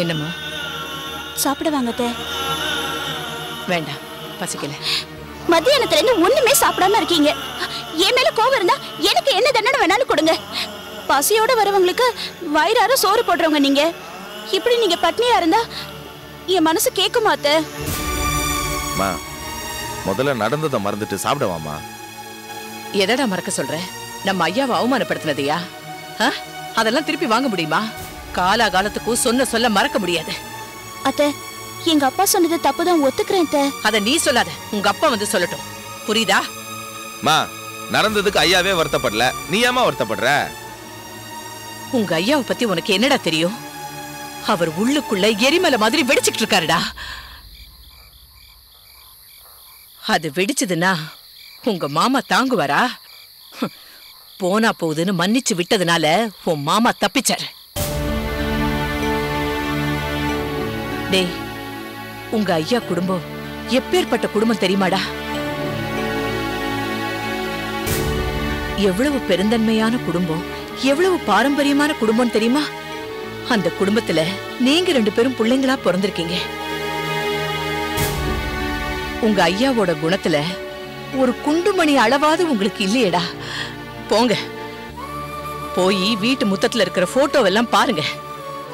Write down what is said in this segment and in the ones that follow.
என்னம்மா? சாப்பிட வாங்கத்தே. வேண்டாம், பசிக்கல. மத்தியானத்துல இருந்து ஒண்ணுமே சாப்பிடாம இருக்கீங்க. என் மேல கோவம் இருந்தா எனக்கு என்ன தண்டனை வேணாலும் கொடுங்க. பசியோட வரவங்களுக்கு வயிறார சோறு போடுறவங்க நீங்க. இப்படி நீங்க பட்னியா இருந்தா என் மனசு கேட்குமா அத்தை? முதல்ல நடந்ததை மறந்துட்டு சாப்பிடவாமா? எதடா மறக்க சொல்ற? நம்ம ஐயாவை அவமானப்படுத்தினதையா? அதெல்லாம் திருப்பி வாங்க முடியுமா? காலாகாலத்துக்கும் சொல்ல மறக்க முடியாது. அத்தை, எங்க அப்பா சொன்னது தப்புதான், ஒத்துக்கிறேன் அத்தை. அத நீ சொல்லாத, உங்க அப்பா வந்து சொல்லட்டும். புரியுதா? நடந்ததுக்கு ஐயாவே வருத்தப்படல, நீ ஏமா வருத்தப்படுற? உங்க ஐயாவை பத்தி உனக்கு என்னடா தெரியும்? அவர் உள்ளுக்குள்ள எரிமலை மாதிரி வெடிச்சுட்டு இருக்காருடா. அது வெடிச்சதுன்னா உங்க மாமா தாங்குவாரா? போனா போகுதுன்னு மன்னிச்சு விட்டதுனால உன் மாமா தப்பிச்சாரு. டேய், உங்க ஐயா குடும்பம் எப்பேற்பட்ட குடும்பம் தெரியுமாடா? எவ்வளவு பெருந்தன்மையான குடும்பம், எவ்வளவு பாரம்பரியமான குடும்பம் தெரியுமா? அந்த குடும்பத்துல நீங்க 2 பேரும் பிள்ளைங்களா பிறந்திருக்கீங்க. உங்க ஐயாவோட குணத்துல ஒரு குண்டுமணி அளவாவது உங்களுக்கு இல்லையேடா. போங்க, போய் வீட்டு முத்தத்துல இருக்கிற போட்டோவெல்லாம் பாருங்க.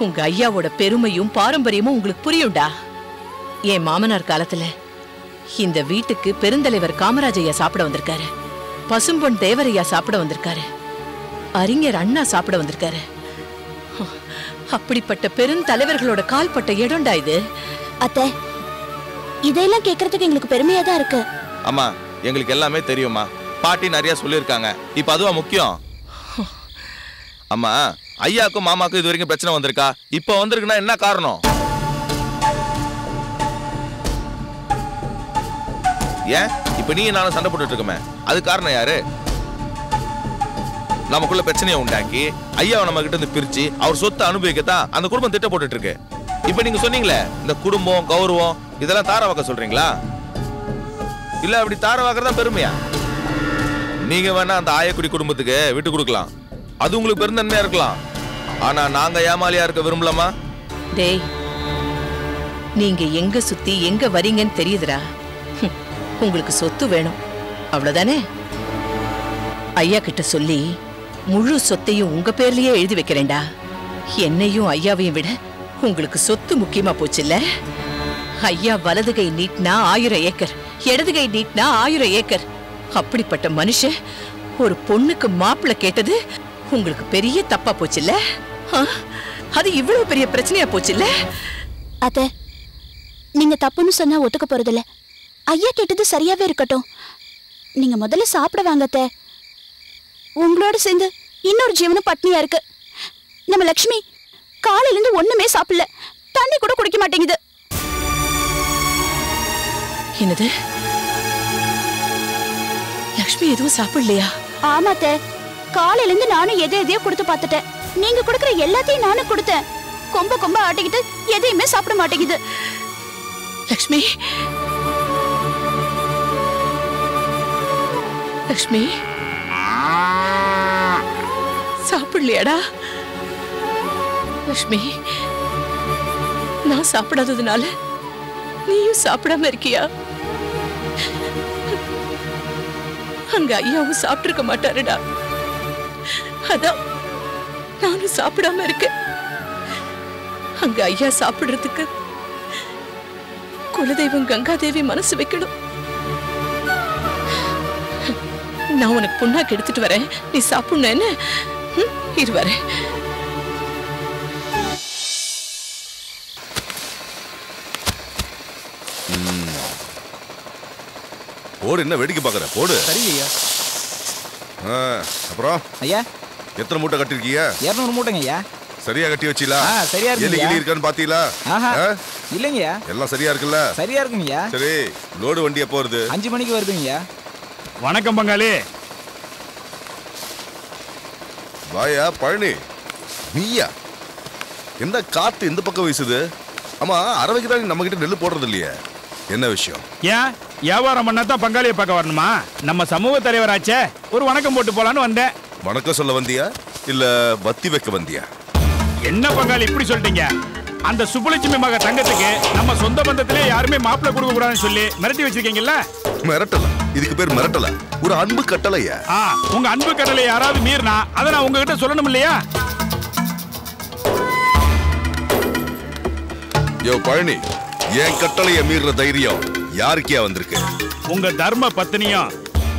உங்க ஐயாவோட பெருமையும் பாரம்பரியமும் உங்களுக்கு புரியும்டா. என் மாமனார் காலத்துல இந்த வீட்டுக்கு பெருந்தலைவர் காமராஜ் ஐயா சாப்பிட வந்திருக்காரு, பசும்பொன் தேவரையா சாப்பிட வந்திருக்காரு, அறிஞர் அண்ணா சாப்பிட வந்திருக்காரு. அப்படிப்பட்ட பெருந்தலைவர்களோட கால்பட்ட இடம்டா இது. அத்தை, இதெல்லாம் கேட்கறதுக்கு எங்களுக்கு பெருமையா தான் இருக்கு. அம்மா, எங்களுக்கு எல்லாமே தெரியுமா. பாட்டி நிறைய சொல்லியிருக்காங்க. இப்ப அதுவா முக்கியம்? அம்மா, ஐயாக்கும் மாமாக்கும் இது வரைக்கும் பிரச்சனை வந்திருக்கா? இப்ப வந்திருக்குன்னா என்ன காரணம்? ஏன் இப்ப நீ நானும் சண்டை போட்டுட்டு இருக்கமே, அது காரணம் யாரு? நமக்குள்ள பிரச்சனையை உண்டாக்கி ஐயாவை நம்ம கிட்ட இருந்து பிரிச்சு அவர் சொத்தை அனுபவிக்கத்தான் அந்த குடும்பம் திட்ட போட்டுட்டு இருக்கு. இப்ப நீங்க சொன்னீங்களே இந்த குடும்பம் கௌரவம் இதெல்லாம் தாரவாக்க சொல்றீங்களா? இல்ல அப்படி தாரவாக்குறதா பெருமையா? நீங்க வேணா அந்த ஆயக்குடி குடும்பத்துக்கு விட்டு கொடுக்கலாம், அது உங்களுக்கு பெருந்தன்மையா இருக்கலாம். ஆனா நாங்க ஏமாலியா இருக்க விரும்பலாமா? டேய், நீங்க எங்க சுத்தி எங்க வரீங்கன்னு தெரியுதுடா. உங்களுக்கு சொத்து வேணும் அவ்வளவுதானே? ஐயா கிட்ட சொல்லி முழு சொத்தையும் உங்க பேர்லயே எழுதி வைக்கிறேன்டா. என்னையும் ஐயாவையும் விட உங்களுக்கு சொத்து முக்கியமா போச்சு இல்ல? ஐயா வலது கை நீட்டினா 1000 ஏக்கர், இடது கை நீட்டினா 1000 ஏக்கர். அப்படிப்பட்ட மனுஷன் ஒரு பொண்ணுக்கு மாப்பிள்ளை கேட்டது உங்களுக்கு பெரிய தப்பா போச்சு இல்ல? அது இவ்வளவு பெரிய பிரச்சனையா போச்சு இல்ல? அத்தை, நீங்க தப்புன்னு சொன்னா ஒத்துக்க போறதில்ல. ஐயா கேட்டது சரியாவே இருக்கட்டும். நீங்க முதல்ல சாப்பிட வாங்க அத்தை. உங்களோட சேர்ந்து இன்னொரு ஜீவனும் பட்னியா இருக்கு. நம்ம லட்சுமி காலையில இருந்து ஒண்ணுமே சாப்பிடல, தண்ணி கூட குடிக்க மாட்டேங்குது. என்னது? லட்சுமி எதுவும் சாப்பிடலையா? ஆமா அத்தை, காலையில இருந்து நானும் எதையோ கொடுத்து பார்த்துட்டேன். நீங்க கொடுக்குற எல்லாத்தையும் நானும் கொடுத்தேன். கொம்ப ஆட்டிக்கிட்டு எதையுமே சாப்பிட மாட்டேங்குது. லட்சுமி, லட்சுமி சாப்பிடலையாடா? லட்சுமி, நான் சாப்பிடாததுனால நீயும் சாப்பிடாம இருக்கியா? அங்க ஐயாவும் சாப்பிட்டிருக்க மாட்டாருடா. அதான் நானும் சாப்பிடாம இருக்கேன். அங்க ஐயா சாப்பிடுறதுக்கு குலதெய்வம் கங்காதேவி மனசு வைக்கணும். நான் உனக்கு புண்ணாக்கு எடுத்துட்டு வரேன், நீ சாப்பிடணும் என்ன? இரு வரேன். போடு, என்ன வேடிக்கை பாக்குற? போடு. சரி ஐயா. அப்புறம் ஐயா, எத்தனை மூட்டை கட்டிருக்கீங்க? 200 மூட்டைங்க ஐயா. சரியா கட்டி வச்சீங்களா? சரியா இருக்கு. எலி இருக்கான்னு பாத்தீங்களா? இல்லைங்கய்யா. எல்லாம் சரியா இருக்குல்ல? சரியா இருக்குங்கய்யா. சரி, லோடு வண்டி எப்போ வருது? 5 மணிக்கு வருதுங்கய்யா. வணக்கம் பங்காளி. வாயா பழனி, நீயா? எந்த காத்து இந்த பக்கம் வீசுது? ஆமா, அரவைக்கு தான் நம்ம கிட்ட நெல் போடுறது இல்லையே, என்ன விஷயம்? ஏன் வியாபாரம் பண்ணாதான் பங்காளியை பார்க்க வரணுமா? நம்ம சமூக தலைவராச்சே, ஒரு வணக்கம் போட்டு போலான்னு வந்தேன். வணக்கம் சொல்ல வந்தியா இல்ல வத்தி வைக்க வந்தியா? என்ன பங்காளி இப்படி சொல்லிட்டீங்க? அந்த சுப்புலட்சுமி மக தங்கத்துக்கு நம்ம சொந்த பந்தத்திலே யாருமே மாப்பிள்ளை கொடுக்க கூடாதுன்னு சொல்லி மிரட்டி வச்சிருக்கீங்கல்ல? மிரட்டல, இதுக்கு பேர் மிரட்டல, ஒரு அன்பு கட்டளையா. உங்க அன்பு கட்டளை யாராவது மீறினா அதை நான் உங்ககிட்ட சொல்லணும் இல்லையா? யோ பழனி, என் கட்டளைய மீறுற தைரியம் யாருக்கே வந்திருக்கு? உங்க தர்ம பத்னியும்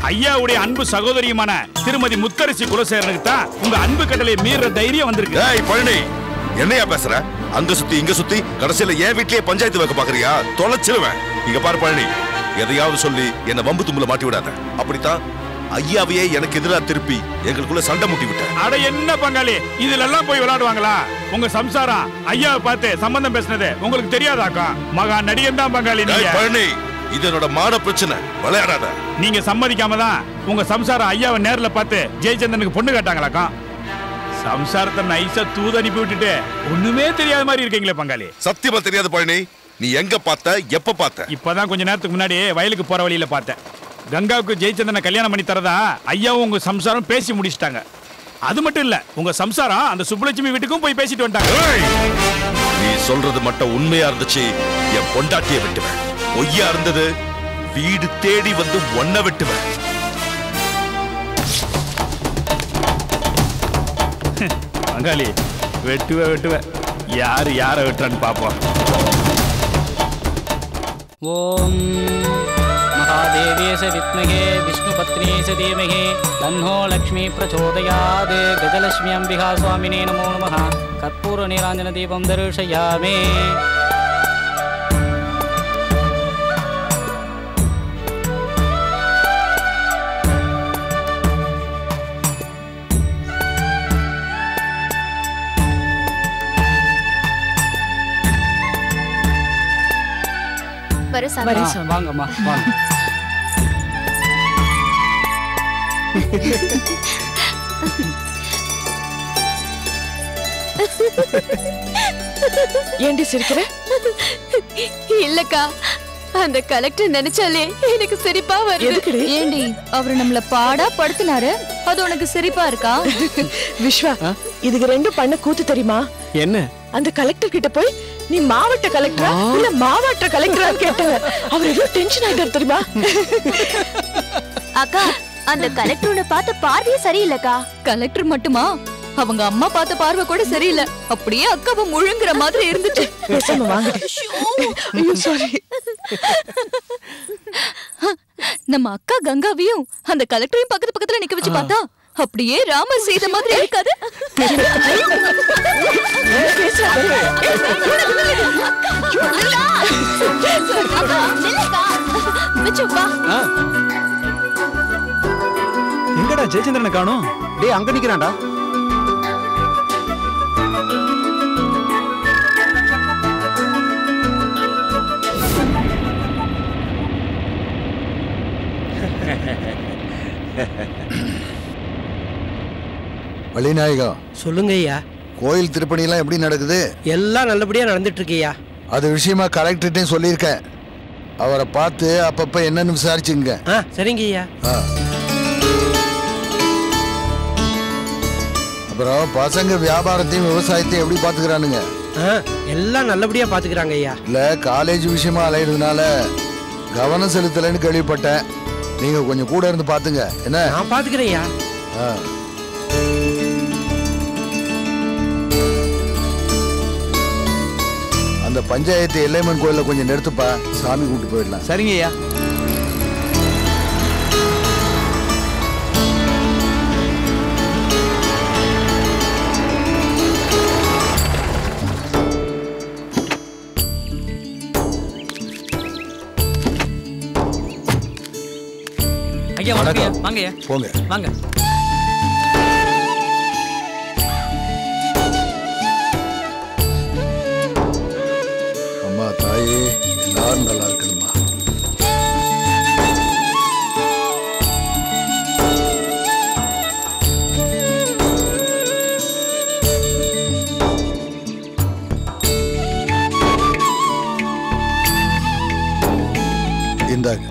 ஐயாவுடைய அன்பு சகோதரியுமான திருமதி முத்தரசி குலசேகரனுக்கு தான் உங்க அன்பு கட்டளை மீறுற தைரியம் வந்திருக்கு. ஏய் பழனி, என்னையா பேசுற? அங்க சுத்தி இங்க சுத்தி கடைசியில என் வீட்லயே பஞ்சாயத்து வைக்க பாக்குறியா? தொலைச்சிருவேன். இங்க பாரு பழனி, எதையாவது சொல்லி என்ன வம்பு தும்புல மாட்டி விடாத. அப்படித்தான் ஐயாவையே எனக்கு எதிராக திருப்பி எங்களுக்குள்ள சண்டை முட்டி விட்ட. அட என்ன பங்காளி, இதுல எல்லாம் போய் விளையாடுவாங்களா? உங்க சம்சாரம் ஐயாவை பார்த்து சம்பந்தம் பேசினது உங்களுக்கு தெரியாதாக்கா? மகா நடிகன் தான் பங்காளி நீங்க. பழனி, இது என்னோட மான பிரச்சனை, விளையாடாத. நீங்க சம்மதிக்காம தான் உங்க சம்சாரம் ஐயாவை நேர்ல பார்த்து ஜெயச்சந்திரனுக்கு பொண்ணு கேட்டாங்களாக்கா? சம்சாரத்தை நைசா தூது அனுப்பி விட்டுட்டு ஒண்ணுமே தெரியாத மாதிரி இருக்கீங்களே பங்காளி. சத்தியமா தெரியாது பழனி. நீ எங்க பார்த்த, எப்ப பார்த்த? இப்பதான் கொஞ்ச நேரத்துக்கு முன்னாடி வயலுக்கு போற வழியில பார்த்தேன். கங்காவுக்கு ஜெயச்சந்திரனை கல்யாணம் பண்ணி தரதா ஐயாவும் உங்க சம்சாரம் பேசி முடிச்சிட்டாங்க. அது மட்டும் இல்ல, உங்க சம்சாரம் அந்த சுப்புலட்சுமி வீட்டுக்கும் போய் பேசிட்டு வந்துட்டாங்க. நீ சொல்றது மட்டும் உண்மையா இருந்துச்சு, என் பொண்டாட்டியை வெட்டுவேன். பொய்யா இருந்தது, வீடு தேடி வந்து ஒன்ன வெட்டுவேன். பங்காளி, வெட்டுவ யாரு யார வெட்டுறான்னு பாப்போம். ஓம் महादेवेश विद्महे विष्णुपत्नीश धीमहि तन्नो लक्ष्मी प्रचोदयात् गजलक्ष्मी अंबिका स्वामिने नमो नमः कर्पूरनीराञ्जनदीपं दर्शयामि வாங்கம்மா வாங்க. ஏண்டி சிரிக்கிற? இல்லக்கா, அந்த கலெக்டர் நினைச்சாலே எனக்கு சிரிப்பா வருது. ஏண்டி அவரு நம்மள பாடா படுத்தினாரு, அது உனக்கு சிரிப்பா இருக்கா? விஸ்வா, இதுக்கு ரெண்டும் பண்ண கூத்து தெரியுமா? என்ன? அந்த கலெக்டர் கிட்ட போய் நீ மாவட்ட கலெக்டரா இல்ல மாவட்ட கலெக்டரா கேட்டாங்க. அவர் ஏதோ டென்ஷன் ஆயிட்டாரு தெரியுமா? அக்கா, அந்த கலெக்டர் உன்னை பார்த்த பார்வையே சரியில்லக்கா. கலெக்டர் மட்டுமா, அவங்க அம்மா பார்த்த பார்வை கூட சரியில்லை. அப்படியே அக்காவை முழுங்குற மாதிரி இருந்துச்சு. நம்ம அக்கா கங்காவையும் அந்த கலெக்டரையும் பக்கத்து பக்கத்துல நிக்க வச்சு பார்த்தா அப்படியே ராமர் செய்த மாதிரி இருக்காது? எங்கடா ஜெயச்சந்திரனை காணோம்? டேய், அங்க நிக்கிறான்டா. வள்ளிநாயகம், சொல்லுங்க ஐயா. கோயில் திருப்பணி எல்லாம் எப்படி நடக்குது? எல்லாம் நல்லபடியா நடந்துட்டு இருக்கியா? அது விஷயமா கலெக்டர்ட்டையும் சொல்லியிருக்கேன். அவரை பார்த்து அப்பப்ப என்னன்னு விசாரிச்சுங்க. சரிங்க ஐயா. அப்புறம் பசங்க வியாபாரத்தையும் விவசாயத்தையும் எப்படி பாத்துக்கிறானுங்க? எல்லாம் நல்லபடியா பாத்துக்கிறாங்க ஐயா. இல்ல, காலேஜ் விஷயமா அலையிறதுனால கவனம் செலுத்தலைன்னு கேள்விப்பட்டேன். நீங்க கொஞ்சம் கூட இருந்து பாத்துங்க. என்ன? நான் பாத்துக்கிறேன் ஐயா. அந்த பஞ்சாயத்து எல்லைமன் கோயில கொஞ்சம் நிறுத்துப்பா, சாமி கூட்டு போயிடலாம். சரிங்க ஐயா. ஐயா வாங்க. வாங்கய்யா, போங்க வாங்க. அம்மா தாயே, எல்லாரும் நல்லா இருக்கணுமா? இந்தாங்க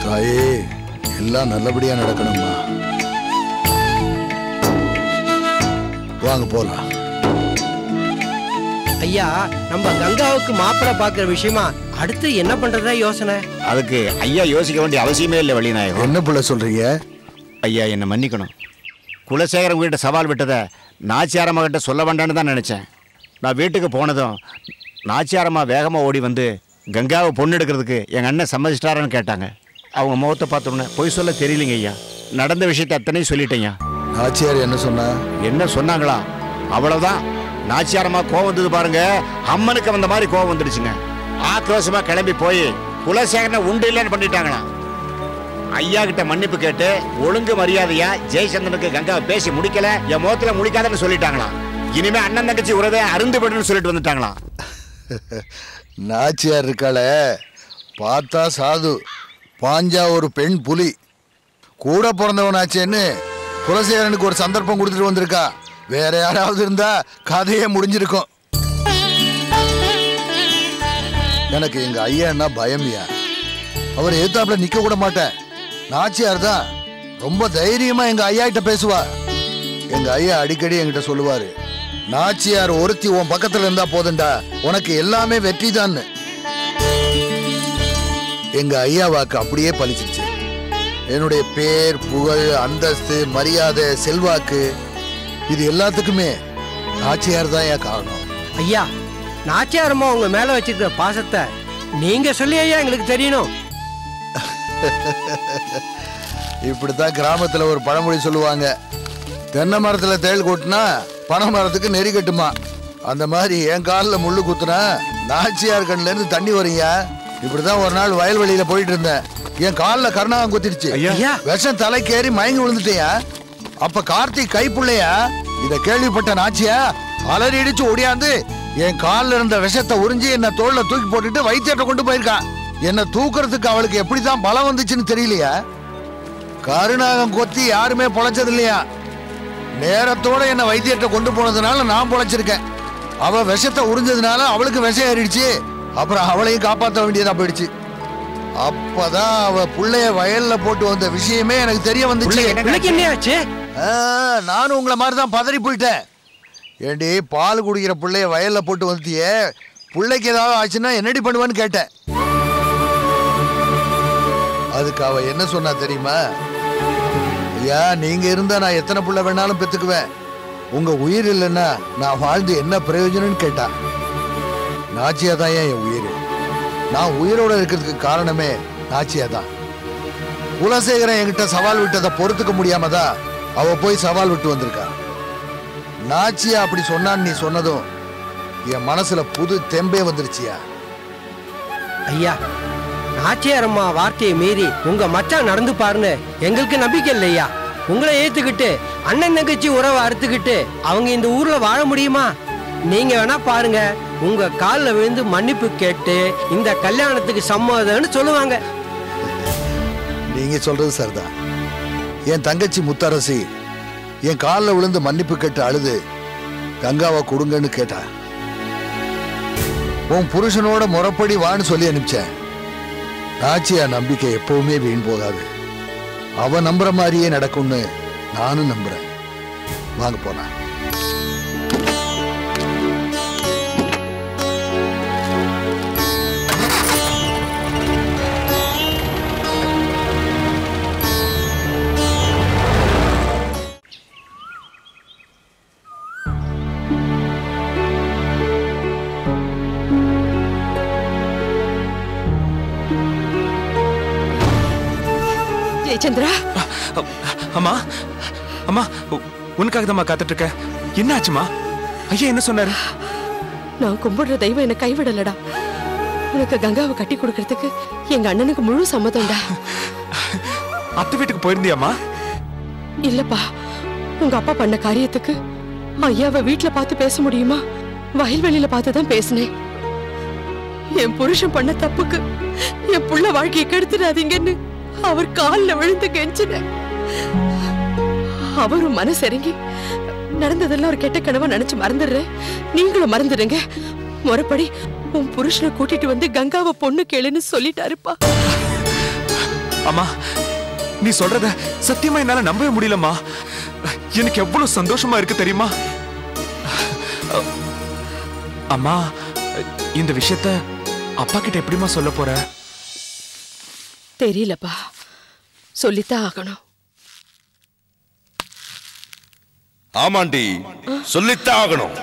தாயே, எல்லாம் நல்லபடியா நடக்கணுமா? வாங்க போலாம். ஐயா, நம்ம கங்காவுக்கு மாப்பிள்ளை பார்க்குற விஷயமா அடுத்து என்ன பண்றதா யோசனை? அதுக்கு ஐயா யோசிக்க வேண்டிய அவசியமே இல்லை வள்ளிநாயகம். என்ன பிள்ளை சொல்றீங்க? ஐயா என்னை மன்னிக்கணும். குலசேகரம் கிட்ட சவால் விட்டதை நாச்சியாரம்மா கிட்ட சொல்ல வேண்டான்னு தான் நினச்சேன். நான் வீட்டுக்கு போனதும் நாச்சியாரம்மா வேகமாக ஓடி வந்து கங்காவை பொண்ணு எடுக்கிறதுக்கு எங்கள் அண்ணன் சம்மதிச்சிட்டாரான்னு கேட்டாங்க. அவங்க முகத்தை பார்த்தோன்னே பொய் சொல்ல தெரியலைங்க ஐயா. நடந்த விஷயத்தை அத்தனையும் சொல்லிட்டேங்க. நாச்சியார் என்ன சொன்னா? என்ன சொன்னாங்களா? அவ்வளவுதான். நாச்சியாரம்மா கோவம் வந்தது பாருங்க, அம்மனுக்கு வந்த மாதிரி கோவம் வந்துடுச்சுங்க. ஆக்ரோஷமா கிளம்பி போய் குலசேகரனை உண்டு இல்லைன்னு பண்ணிட்டாங்களாம். ஐயா கிட்ட மன்னிப்பு கேட்டு ஒழுங்கு மரியாதையா ஜெயச்சந்திரனுக்கு கங்காவை பேசி முடிக்கல, என் முகத்துல முடிக்காதன்னு சொல்லிட்டாங்களாம். இனிமே அண்ணன் தங்கச்சி உறவை அருந்து போயிடுன்னு சொல்லிட்டு வந்துட்டாங்களாம். நாச்சியார் இருக்காள பார்த்தா சாது, பாஞ்சா ஒரு பெண் புலி. கூட பிறந்தவனாச்சேன்னு குலசேகரனுக்கு ஒரு சந்தர்ப்பம் கொடுத்துட்டு வந்திருக்கா. வேற யாராவது இருந்தா கதையே முடிஞ்சிருக்கும். எனக்கு எங்க ஐயான்னா பயமியா. அவர் ஏத்தாப்புல நிக்க கூட மாட்டேன். நாச்சியார் தான் ரொம்ப தைரியமா எங்க ஐயா கிட்ட பேசுவா. எங்க ஐயா அடிக்கடி என்கிட்ட சொல்லுவாரு, நாச்சியார் ஒருத்தி உன் பக்கத்துல இருந்தா போதுண்டா, உனக்கு எல்லாமே வெற்றி தான். எங்க ஐயா வாக்கு அப்படியே பலிச்சிருச்சு. என்னுடைய பேர், புகழ், அந்தஸ்து, மரியாதை, செல்வாக்கு, இது எல்லாத்துக்குமே நாச்சியார் தான் என் காரணம். ஐயா, நாச்சியாரம்மா உங்க மேல வச்சிருக்கிற பாசத்தை நீங்க சொல்லி ஐயா எங்களுக்கு தெரியணும். இப்படித்தான் கிராமத்துல ஒரு பழமொழி சொல்லுவாங்க, தென்னை மரத்துல தேள் கொட்டினா பனை மரத்துக்கு நெறி கட்டுமா. அந்த மாதிரி என் காலில் முள்ளு குத்துனா நாச்சியார் கண்ணுல இருந்து தண்ணி வரீங்க. இப்படிதான் ஒரு நாள் வயல்வெளியில போயிட்டு இருந்தேன். என் காலில் கருணாகம் குத்திடுச்சு. விஷம் தலைக்கேறி மயங்கி விழுந்துட்டேயா. அப்ப கார்த்திக் கைப்புள்ளையா இத கேள்விப்பட்ட நாச்சியா அலறி அடிச்சு ஓடியாந்து என் காலில் இருந்த விஷத்தை உறிஞ்சி என்ன தோல்ல தூக்கி போட்டுட்டு வைத்தியத்தை கொண்டு போயிருக்கான். என்ன தூக்குறதுக்கு அவளுக்கு எப்படிதான் பலம் வந்துச்சுன்னு தெரியலையா. கருணாகம் கொத்தி யாருமே பொழைச்சது இல்லையா. நேரத்தோட என்ன வைத்தியத்தை கொண்டு போனதுனால நான் பொழைச்சிருக்கேன். அவ விஷத்தை உறிஞ்சதுனால அவளுக்கு விஷம் ஏறிடுச்சு. அப்புறம் அவளையும் காப்பாற்ற வேண்டியதா போயிடுச்சு. அப்பதான் அவ புள்ளைய வயல்ல போட்டு வந்த விஷயமே எனக்கு தெரிய வந்துச்சு. நானும் உங்களை மாதிரிதான் பதறி போயிட்டேன். ஏண்டி, பால் குடிக்கிற பிள்ளைய வயல்ல போட்டு வந்துட்டியே, பிள்ளைக்கு ஏதாவது ஆச்சுன்னா என்னடி பண்ணுவான்னு கேட்டேன். அதுக்கு அவ என்ன சொன்னா தெரியுமா? ஐயா, நீங்க இருந்தா நான் எத்தனை பிள்ளை வேணாலும் பெத்துக்குவேன், உங்க உயிர் இல்லைன்னா நான் வாழ்ந்து என்ன பிரயோஜனம்னு கேட்டா. நாச்சியா தான் என் உயிர். நான் உயிரோட இருக்கிறதுக்கு காரணமே நாச்சியா தான். குலசேகரன் என்கிட்ட சவால் விட்டதை பொறுத்துக்க முடியாம தான் அவ போய் சவால் விட்டு வந்திருக்கா. நாச்சியா அப்படி சொன்னான்னு நீ சொன்னதும் என் மனசுல புது தெம்பே வந்துருச்சியா. ஐயா, நாச்சியாரம்மா வார்த்தையை மீறி உங்க மச்சான் நடந்து பாருன்னு எங்களுக்கு நம்பிக்கை இல்லையா. உங்களை ஏத்துக்கிட்டு அண்ணன் தங்கச்சி உறவை அறுத்துக்கிட்டு அவங்க இந்த ஊர்ல வாழ முடியுமா? நீங்க வேணா பாருங்க, உங்க காலில் விழுந்து மன்னிப்பு கேட்டு இந்த கல்யாணத்துக்கு சம்மதம்னு சொல்லுவாங்க. நீங்க சொல்றது சரிதான். என் தங்கச்சி முத்தரசி என் காலில் விழுந்து மன்னிப்பு கேட்டு அழுது கங்காவை கொடுங்கன்னு கேட்டா. உன் புருஷனோட முறைப்படி வான்னு சொல்லி அனுப்பிச்சேன். நாச்சியா நம்பிக்கை எப்பவுமே வீண் போகாது. அவ நம்புற மாதிரியே நடக்கும்னு நானும் நம்புறேன். வாங்க போனா. சந்திரா, அம்மா அம்மா, உனக்காக தான் காத்துட்டு இருக்க. என்ன ஆச்சுமா? ஐயா என்ன சொன்னாரு? நான் கும்பிடுற தெய்வம் என்ன கைவிடலடா. உனக்கு கங்காவை கட்டி கொடுக்கறதுக்கு எங்க அண்ணனுக்கு முழு சம்மதம்டா. அத்தை வீட்டுக்கு போயிருந்தியாமா? இல்லப்பா, உங்க அப்பா பண்ண காரியத்துக்கு ஐயாவை வீட்டுல பார்த்து பேச முடியுமா? வயல்வெளியில பார்த்துதான் பேசினேன். என் புருஷன் பண்ண தப்புக்கு என் புள்ள வாழ்க்கையை கெடுத்துடாதீங்கன்னு அவர் காலில் விழுந்து கெஞ்சினேன். அவரும் மனசிறங்கி நடந்ததெல்லாம் ஒரு கெட்ட கனவா நினைச்சு மறந்துடுறேன், நீங்களும் மறந்துடுங்க, முறைப்படி உன் புருஷனை கூட்டிட்டு வந்து கங்காவை பொண்ணு கேளுன்னு சொல்லிட்டாருப்பா. அம்மா, நீ சொல்றத சத்தியமா என்னால நம்பவே முடியலம்மா. எனக்கு எவ்வளவு சந்தோஷமா இருக்கு தெரியுமா? அம்மா இந்த விஷயத்த அப்பா கிட்ட எப்படிமா சொல்ல போற? தெரியலப்பா, சொல்லித்தான் ஆகணும். ஆமாண்டி, சொல்லித்தான் ஆகணும்.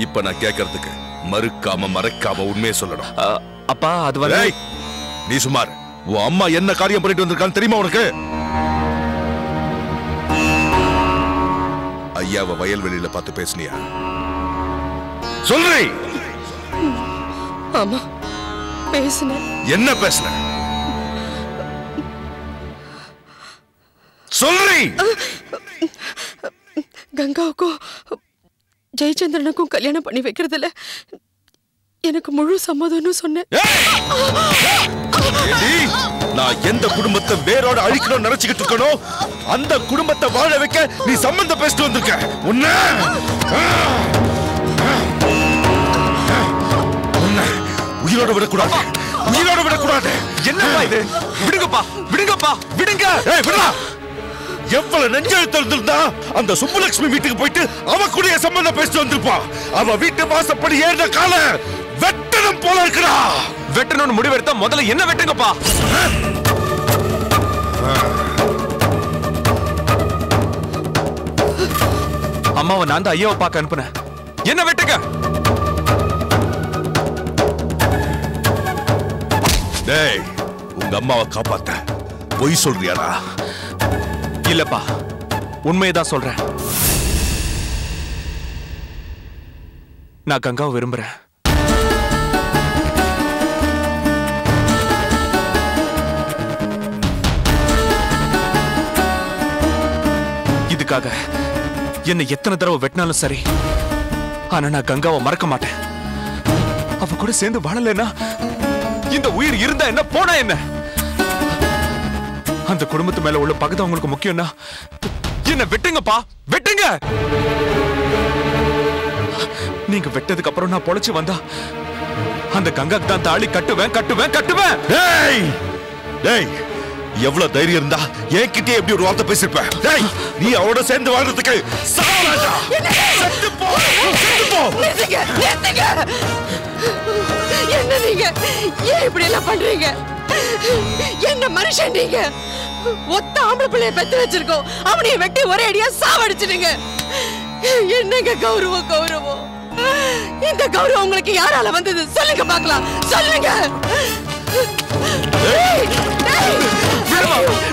இப்ப நான் கேட்கறதுக்கு மறுக்காம மறைக்காம உண்மையை சொல்லணும். அப்பா அது வந்து நீ சுமார். உன் அம்மா என்ன காரியம் பண்ணிட்டு வந்திருக்கான்னு தெரியுமா உனக்கு? ஐயாவை வயல்வெளியில பார்த்து பேசுனியா? சொல்றீ? ஆமா பேசுன. என்ன பேசுன? சொல்றீ? கங்காவுக்கும் ஜெயச்சந்திரனுக்கும் கல்யாணம் பண்ணி வைக்கிறதுல எனக்கு முழு சம்மதம்னு சொன்னேன். நான் எந்த குடும்பத்தை வேரோட அழிக்கணும் நினைச்சுக்கிட்டு இருக்கனோ அந்த குடும்பத்தை வாழ வைக்க நீ சம்பந்தம் பேசிட்டு வந்திருக்க. உன்னை உயிரோட விடக்கூடாது, உயிரோட விடக்கூடாது. என்னப்பா இது? விடுங்கப்பா, விடுங்கப்பா, விடுங்க. விடா. எவ்வளவு நெஞ்செழுத்து இருந்திருந்தா அந்த சுப்புலட்சுமி வீட்டுக்கு போயிட்டு அவ கூட சம்பந்தம் பேசிட்டு வந்திருப்பா. அவ வீட்டு வாசப்படி ஏறின கால வெட்டணும் போல இருக்கிறா. வெட்டணும்னு முடிவெடுத்தா முதல்ல என்ன வெட்டுங்கப்பா. அம்மாவை நான் தான் ஐயாவை பார்க்க அனுப்புனேன். என்ன வெட்டுங்க. டேய், உங்க அம்மாவை காப்பாத்த பொய் சொல்றியாடா? இல்லப்பா, உண்மையதான் சொல்றேன். நான் கங்காவை விரும்புறேன். இதுக்காக என்னை எத்தனை தடவை வெட்டினாலும் சரி, ஆனா நான் கங்காவை மறக்க மாட்டேன். அவ கூட சேர்ந்து வாழலைன்னா இந்த உயிர் இருந்தா என்ன போனா என்ன? அந்த குடும்பத்து மேல உள்ள பகுதி உங்களுக்கு முக்கியம்னா என்ன வெட்டுங்கப்பா, வெட்டுங்க. நீங்க வெட்டதுக்கு அப்புறம் நான் பொழைச்சு வந்தா அந்த கங்காக்கு தான் தாலி கட்டுவேன், கட்டுவேன், கட்டுவேன். டேய் டேய், எவ்வளவு தைரியம் இருந்தா என்கிட்டயே எப்படி ஒரு வார்த்தை பேசிருப்ப? டேய், நீ அவளோட சேர்ந்து வாழ்றதுக்கு சாவலாடா. செத்து போ, செத்து போ. என்ன நீங்க ஏன் இப்படி எல்லாம் பண்றீங்க? என்ன மனுஷன் நீங்க? ஒத்த ஆம்பளை பிள்ளைய பெத்து வச்சிருக்கோம், அவனைய வெட்டி ஒரே அடியா சாவடிச்சிடுங்க. என்னங்க கௌரவம், கௌரவம்? இந்த கௌரவம் உங்களுக்கு யாரால வந்தது? சொல்லுங்க பாக்கலாம், சொல்லுங்க.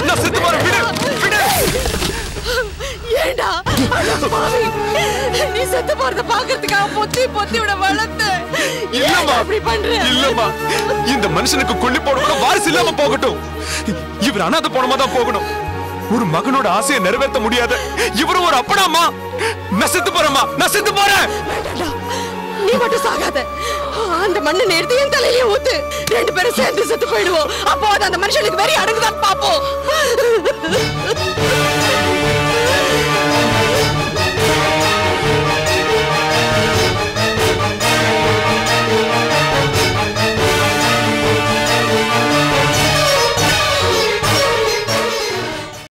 நான் செத்து போறேன், விடு, விடு. ஏண்டா நீ செத்து போறத பாக்குறதுக்காக பொத்தி பொத்தி விட வளர்த்த? இல்லம்மா, அப்படி பண்ற? இல்லம்மா, இந்த மனுஷனுக்கு கொல்லி போட கூட வாரிசு இல்லாம போகட்டும். இவர் அனாதை போனமா தான் போகணும். ஒரு மகனோட ஆசையை நிறைவேற்ற முடியாது. இவரு ஒரு அப்பனாமா. நான் செத்து போறேம்மா, நான் செத்து போறேன். நீ மட்டும் சாகாத. அந்த மண்ணை எடுத்து என் தலையிலே ஊத்து. ரெண்டு பேரும் சேர்ந்து செத்து போயிடுவோம். அப்போ அந்த மனுஷனுக்கு வெறி அடங்குதான் பாப்போம்.